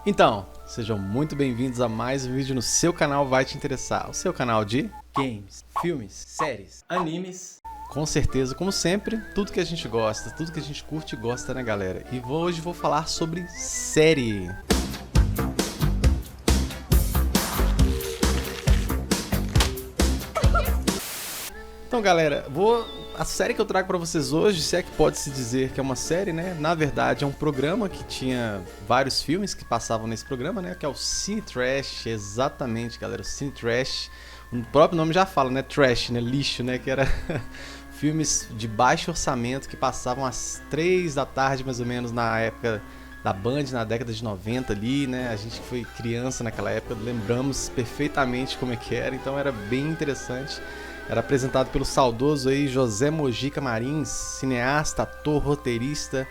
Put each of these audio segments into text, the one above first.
Então, sejam muito bem-vindos a mais um vídeo no seu canal Vai Te Interessar, o seu canal de games, filmes, séries, animes. Com certeza, como sempre, tudo que a gente gosta, tudo que a gente curte e gosta, né, galera? E hoje vou falar sobre série. Então, galera, a série que eu trago pra vocês hoje, se é que pode-se dizer que é uma série, né? Na verdade, é um programa que tinha vários filmes que passavam nesse programa, né? Que é o Cine Trash, exatamente, galera, o Cine Trash. O próprio nome já fala, né? Trash, né? Lixo, né? Que era filmes de baixo orçamento que passavam às 3 da tarde, mais ou menos, na época da Band, na década de 90 ali, né? A gente que foi criança naquela época, lembramos perfeitamente como é que era, então era bem interessante. Era apresentado pelo saudoso aí José Mojica Marins, cineasta, ator, roteirista.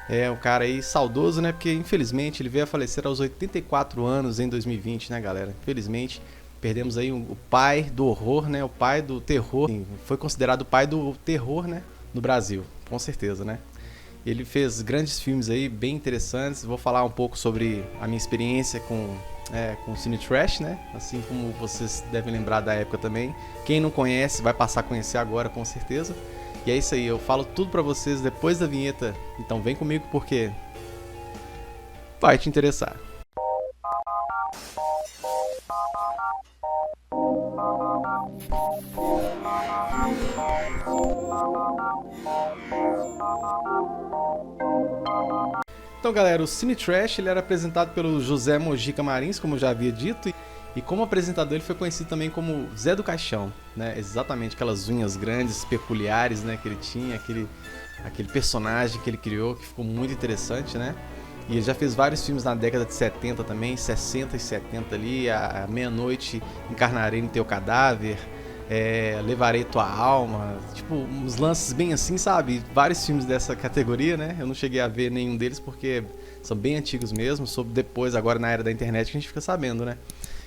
É um cara aí saudoso, né? Porque infelizmente ele veio a falecer aos 84 anos em 2020, né, galera? Infelizmente perdemos aí o pai do horror, né? O pai do terror. Foi considerado o pai do terror, né? No Brasil, com certeza, né? Ele fez grandes filmes aí, bem interessantes. Vou falar um pouco sobre a minha experiência com o Cine Trash, né? Assim como vocês devem lembrar da época também. Quem não conhece vai passar a conhecer agora, com certeza. E é isso aí, eu falo tudo pra vocês depois da vinheta. Então vem comigo porque vai te interessar. Então, galera, o Cine Trash ele era apresentado pelo José Mojica Marins, como eu já havia dito, e como apresentador ele foi conhecido também como Zé do Caixão, né? Exatamente, aquelas unhas grandes, peculiares, né, que ele tinha, aquele personagem que ele criou, que ficou muito interessante, né? E ele já fez vários filmes na década de 70 também, 60 e 70 ali, a Meia-Noite Encarnarei no Teu Cadáver, Levarei Tua Alma, tipo, uns lances bem assim, sabe? Vários filmes dessa categoria, né? Eu não cheguei a ver nenhum deles porque são bem antigos mesmo, sobre depois, agora na era da internet, que a gente fica sabendo, né?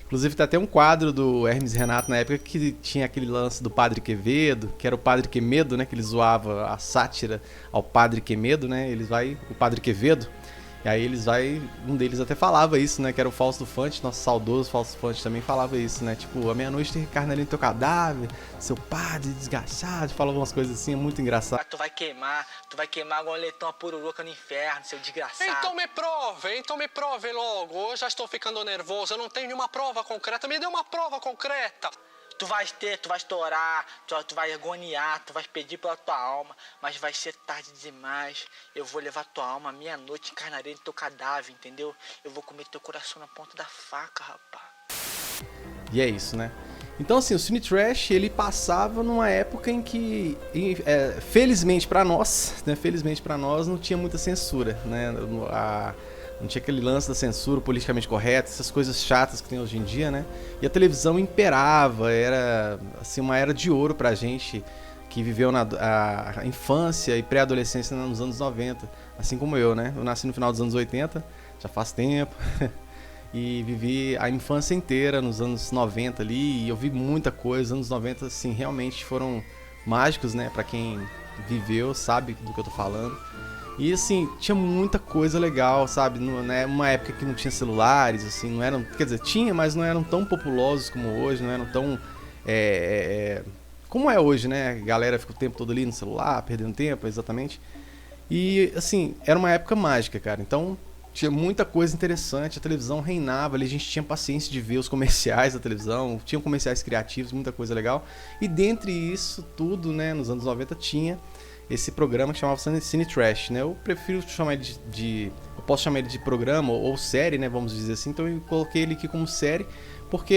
Inclusive tem até um quadro do Hermes e Renato na época que tinha aquele lance do Padre Quevedo, que era o Padre Quemedo, né? Que ele zoava a sátira ao Padre Quemedo, né? O Padre Quevedo. E aí um deles até falava isso, né, que era o Fausto Fante, nosso saudoso Fausto Fante também falava isso, né, tipo, a meia-noite tem carne no teu cadáver, seu padre desgraçado, falava umas coisas assim, é muito engraçado. Tu vai queimar igual um leitão a pururuca no inferno, seu desgraçado. Então me prove logo, eu já estou ficando nervoso, eu não tenho nenhuma prova concreta, me dê uma prova concreta. Tu vai estourar, tu vai agoniar, tu vai pedir pela tua alma, mas vai ser tarde demais. Eu vou levar tua alma, meia-noite encarnarei no teu cadáver, entendeu? Eu vou comer teu coração na ponta da faca, rapaz. E é isso, né? Então assim, o Cine Trash, ele passava numa época em que, felizmente pra nós, não tinha muita censura, né? Não tinha aquele lance da censura politicamente correta, essas coisas chatas que tem hoje em dia, né? E a televisão imperava, era assim, uma era de ouro pra gente que viveu a infância e pré-adolescência nos anos 90, assim como eu, né? Eu nasci no final dos anos 80, já faz tempo, e vivi a infância inteira nos anos 90 ali, e eu vi muita coisa. Os anos 90, assim, realmente foram mágicos, né? Pra quem viveu, sabe do que eu tô falando. E assim, tinha muita coisa legal, sabe? Né? Uma época que não tinha celulares, assim, não eram. Quer dizer, tinha, mas não eram tão populosos como hoje, não eram tão. Como é hoje, né? A galera fica o tempo todo ali no celular, perdendo tempo, exatamente. E assim, era uma época mágica, cara. Então, tinha muita coisa interessante, a televisão reinava ali, a gente tinha paciência de ver os comerciais da televisão, tinham comerciais criativos, muita coisa legal. E dentre isso tudo, né, nos anos 90 tinha esse programa que chamava Cine Trash, né? Eu prefiro chamar ele eu posso chamar ele de programa ou série, né? Vamos dizer assim. Então eu coloquei ele aqui como série porque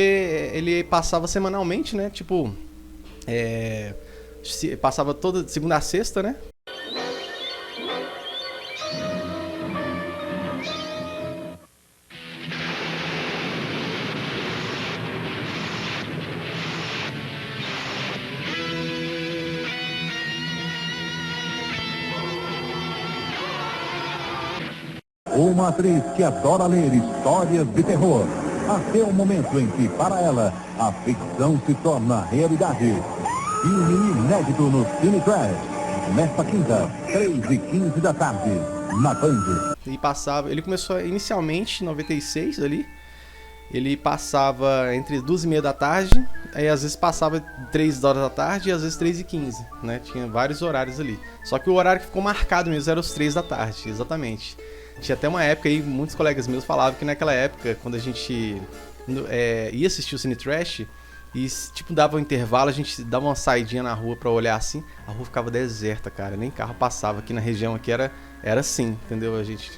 ele passava semanalmente, né? Tipo, passava toda segunda a sexta, né? Uma atriz que adora ler histórias de terror, até o momento em que, para ela, a ficção se torna realidade. Filme inédito no Cine Trash. Nesta quinta, 3h15 da tarde. na Band. E passava, ele começou inicialmente em 96 ali, ele passava entre 2h30 da tarde, aí às vezes passava 3 horas da tarde e às vezes 3h15, né? Tinha vários horários ali. Só que o horário que ficou marcado mesmo era os 3 da tarde, exatamente. Tinha até uma época aí, muitos colegas meus falavam que naquela época, quando a gente ia assistir o Cine Trash, e tipo, dava um intervalo, a gente dava uma saidinha na rua pra olhar assim, a rua ficava deserta, cara, nem carro passava aqui na região, aqui era assim, entendeu? A gente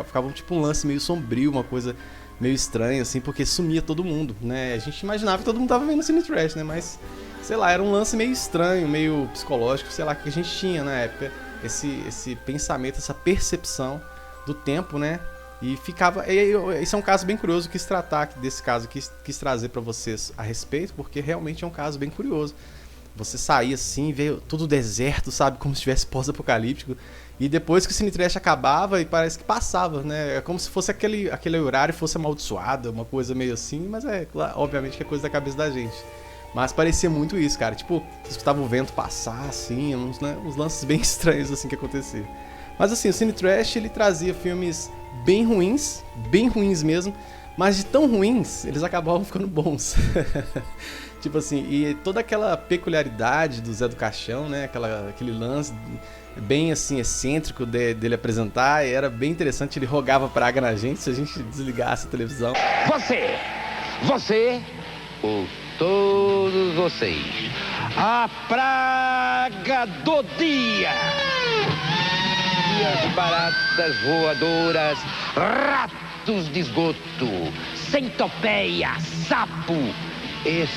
ficava tipo um lance meio sombrio, uma coisa meio estranha, assim, porque sumia todo mundo, né? A gente imaginava que todo mundo tava vendo Cine Trash, né? Mas, sei lá, era um lance meio estranho, meio psicológico, sei lá, que a gente tinha na época, esse pensamento, essa percepção do tempo, né? E ficava... Esse é um caso bem curioso, eu quis tratar desse caso, quis trazer pra vocês a respeito, porque realmente é um caso bem curioso. Você saía assim, veio tudo deserto, sabe? Como se estivesse pós-apocalíptico. E depois que o Cine Trash acabava, e parece que passava, né? É como se fosse aquele horário fosse amaldiçoado, uma coisa meio assim, mas obviamente que é coisa da cabeça da gente. Mas parecia muito isso, cara. Tipo, você escutava o vento passar, assim, uns lances bem estranhos assim que acontecia. Mas assim, o Cine Trash, ele trazia filmes bem ruins mesmo, mas de tão ruins, eles acabavam ficando bons. Tipo assim, e toda aquela peculiaridade do Zé do Caixão, né, aquele lance bem assim, excêntrico dele apresentar, e era bem interessante, ele rogava praga na gente se a gente desligasse a televisão. Você, ou todos vocês, a praga do dia! E as baratas voadoras, ratos de esgoto, centopeia, sapo, escorpiões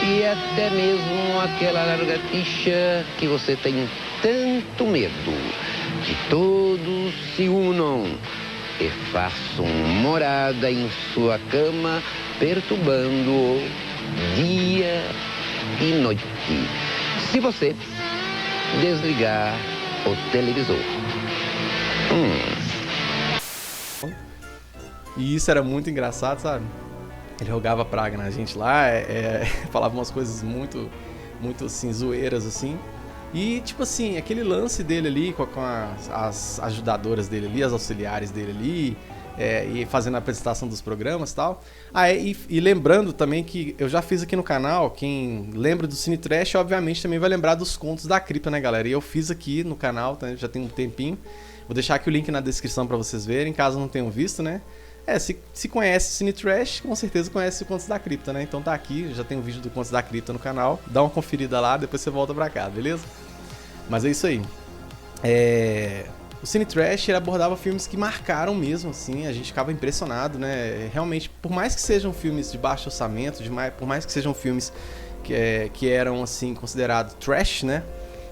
e até mesmo aquela lagartixa que você tem tanto medo. Que todos se unam e façam morada em sua cama, perturbando-o dia e noite. Se você desligar o televisor. E isso era muito engraçado, sabe? Ele rogava praga na gente lá, falava umas coisas muito assim, zoeiras assim. E tipo assim, aquele lance dele ali com as ajudadoras dele ali, as auxiliares dele ali, e fazendo a apresentação dos programas e tal. E lembrando também que eu já fiz aqui no canal, quem lembra do Cine Trash, obviamente também vai lembrar dos contos da cripta, né, galera? E eu fiz aqui no canal, tá? Já tem um tempinho. Vou deixar aqui o link na descrição pra vocês verem, caso não tenham visto, né? Se conhece Cine Trash, com certeza conhece o Contos da Cripta, né? Então tá aqui, já tem um vídeo do Contos da Cripta no canal. Dá uma conferida lá, depois você volta pra cá, beleza? Mas é isso aí. O Cine Trash, ele abordava filmes que marcaram mesmo, assim, a gente ficava impressionado, né? Realmente, por mais que sejam filmes de baixo orçamento, por mais que sejam filmes que eram, assim, considerados trash, né?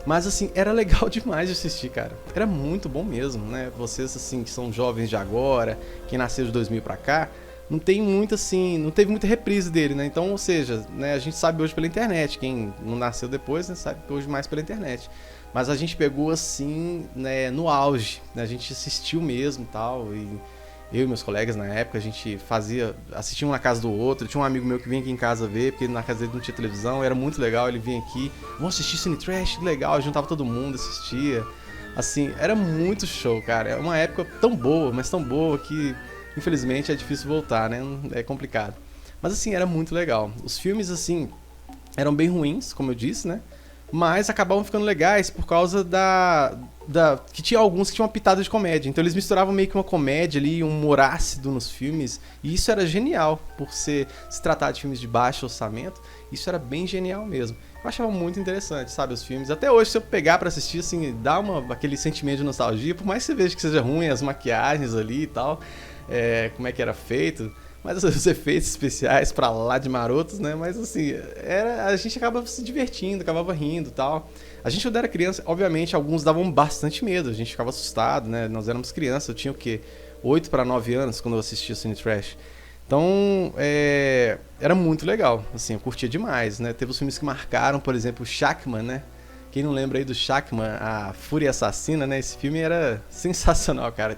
Mas, assim, era legal demais de assistir, cara. Era muito bom mesmo, né? Vocês, assim, que são jovens de agora, quem nasceu de 2000 pra cá, não tem muito, assim, não teve muita reprise dele, né? Então, ou seja, né, a gente sabe hoje pela internet. Quem não nasceu depois, né, sabe hoje mais pela internet. Mas a gente pegou, assim, né, no auge, né? A gente assistiu mesmo e tal, e eu e meus colegas na época, a gente assistia um na casa do outro. Tinha um amigo meu que vinha aqui em casa ver, porque na casa dele não tinha televisão, era muito legal, ele vinha aqui, vamos assistir Cine Trash, que legal, juntava todo mundo, assistia. Assim, era muito show, cara, é uma época tão boa, mas tão boa que infelizmente é difícil voltar, né, é complicado. Mas assim, era muito legal. Os filmes, assim, eram bem ruins, como eu disse, né, mas acabavam ficando legais por causa que tinha alguns que tinham uma pitada de comédia. Então eles misturavam meio que uma comédia ali, um humor ácido nos filmes. E isso era genial, por se tratar de filmes de baixo orçamento. Isso era bem genial mesmo. Eu achava muito interessante, sabe, os filmes. Até hoje, se eu pegar pra assistir, assim, dá aquele sentimento de nostalgia. Por mais que você veja que seja ruim, as maquiagens ali e tal, como é que era feito. Mas os efeitos especiais pra lá de marotos, né? Mas assim, a gente acaba se divertindo, acabava rindo e tal. A gente, quando era criança, obviamente, alguns davam bastante medo. A gente ficava assustado, né? Nós éramos crianças, eu tinha o quê? 8 para 9 anos quando eu assistia Cine Trash. Então, era muito legal, assim, eu curtia demais, né? Teve os filmes que marcaram, por exemplo, o Shackman, né? Quem não lembra aí do Shackman, a Fúria Assassina, né? Esse filme era sensacional, cara.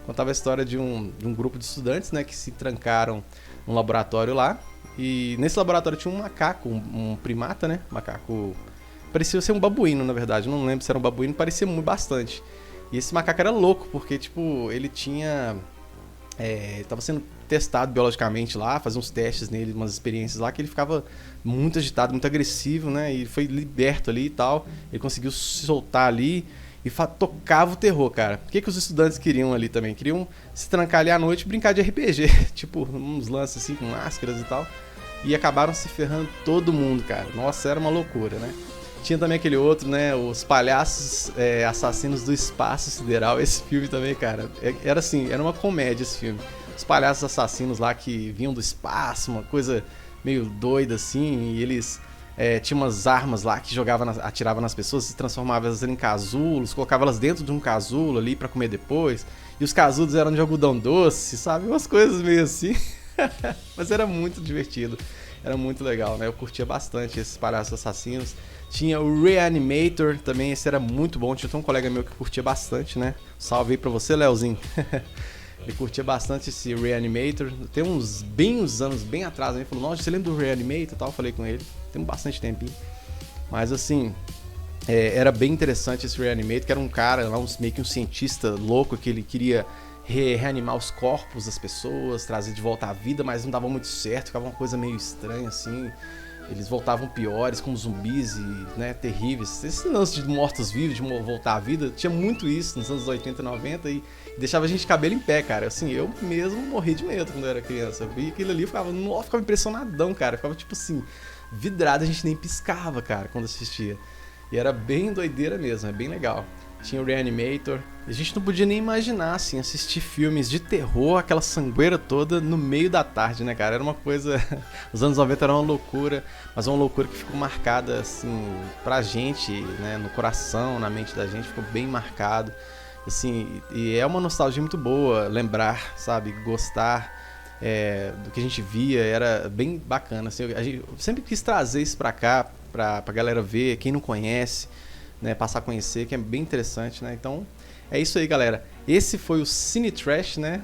Contava a história de um grupo de estudantes, né, que se trancaram num laboratório lá. E nesse laboratório tinha um macaco, um primata, né? Macaco parecia ser um babuíno, na verdade. Eu não lembro se era um babuíno, parecia bastante. E esse macaco era louco, porque, tipo, ele tinha... ele tava sendo testado biologicamente lá, fazia uns testes nele, umas experiências lá, que ele ficava muito agitado, muito agressivo, né? E foi liberto ali e tal. Ele conseguiu se soltar ali e tocava o terror, cara. O que os estudantes queriam ali também? Queriam se trancar ali à noite e brincar de RPG. Tipo, uns lances assim, com máscaras e tal. E acabaram se ferrando todo mundo, cara. Nossa, era uma loucura, né? Tinha também aquele outro, né? Os Palhaços Assassinos do Espaço Sideral. Esse filme também, cara, era assim, era uma comédia esse filme. Os palhaços assassinos lá que vinham do espaço, uma coisa meio doida assim, e eles tinham umas armas lá que atiravam nas pessoas, se transformavam elas em casulos, colocavam elas dentro de um casulo ali pra comer depois, e os casulos eram de algodão doce, sabe? Umas coisas meio assim. Mas era muito divertido, era muito legal, né? Eu curtia bastante esses palhaços assassinos. Tinha o Reanimator também, esse era muito bom. Tinha um colega meu que curtia bastante, né? Salve aí pra você, Leozinho. Ele curtia bastante esse Reanimator. Tem uns anos bem atrás, ele falou, nossa, você lembra do Reanimator e tal? Eu falei com ele, tem bastante tempinho. Mas assim, era bem interessante esse Reanimator, que era um cara lá, meio que um cientista louco, que ele queria reanimar os corpos das pessoas, trazer de volta à vida, mas não dava muito certo, ficava uma coisa meio estranha assim. Eles voltavam piores, como zumbis e, né, terríveis. Esse lance de mortos-vivos, de voltar à vida, tinha muito isso nos anos 80 e 90 e deixava a gente de cabelo em pé, cara. Assim, eu mesmo morri de medo quando eu era criança. Eu via aquilo ali e ficava impressionadão, cara. Ficava tipo assim, vidrado, a gente nem piscava, cara, quando assistia. E era bem doideira mesmo, é bem legal. Tinha o Reanimator. A gente não podia nem imaginar, assim, assistir filmes de terror, aquela sangueira toda no meio da tarde, né, cara? Era uma coisa... Os anos 90 era uma loucura, mas uma loucura que ficou marcada, assim, pra gente, né? No coração, na mente da gente, ficou bem marcado. Assim, e é uma nostalgia muito boa, lembrar, sabe? Gostar do que a gente via, era bem bacana, assim. Eu sempre quis trazer isso pra cá, pra galera ver, quem não conhece, né, passar a conhecer, que é bem interessante, né? Então, é isso aí, galera. Esse foi o Cine Trash, né?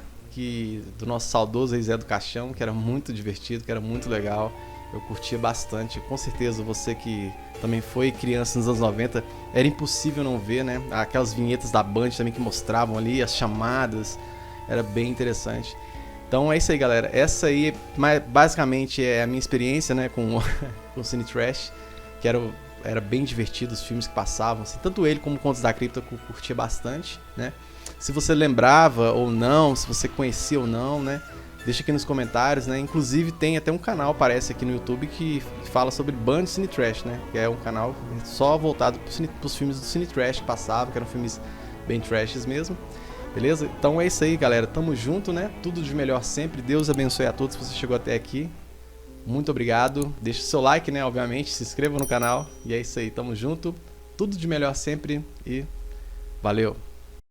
Do nosso saudoso Zé do Caixão, que era muito divertido, que era muito legal. Eu curtia bastante. Com certeza, você que também foi criança nos anos 90, era impossível não ver, né? Aquelas vinhetas da Band também que mostravam ali, as chamadas. Era bem interessante. Então é isso aí, galera. Essa aí, basicamente, é a minha experiência, né, com o Cine Trash, que era bem divertido os filmes que passavam, assim, tanto ele como Contos da Cripta eu curtia bastante, né? Se você lembrava ou não, se você conhecia ou não, né? Deixa aqui nos comentários, né? Inclusive tem até um canal, parece aqui no YouTube, que fala sobre Band Cine Trash, né? Que é um canal só voltado para os filmes do Cine Trash que passavam, que eram filmes bem trashes mesmo. Beleza? Então é isso aí, galera. Tamo junto, né? Tudo de melhor sempre. Deus abençoe a todos se você chegou até aqui. Muito obrigado. Deixa o seu like, né? Obviamente. Se inscreva no canal. E é isso aí. Tamo junto. Tudo de melhor sempre. E valeu.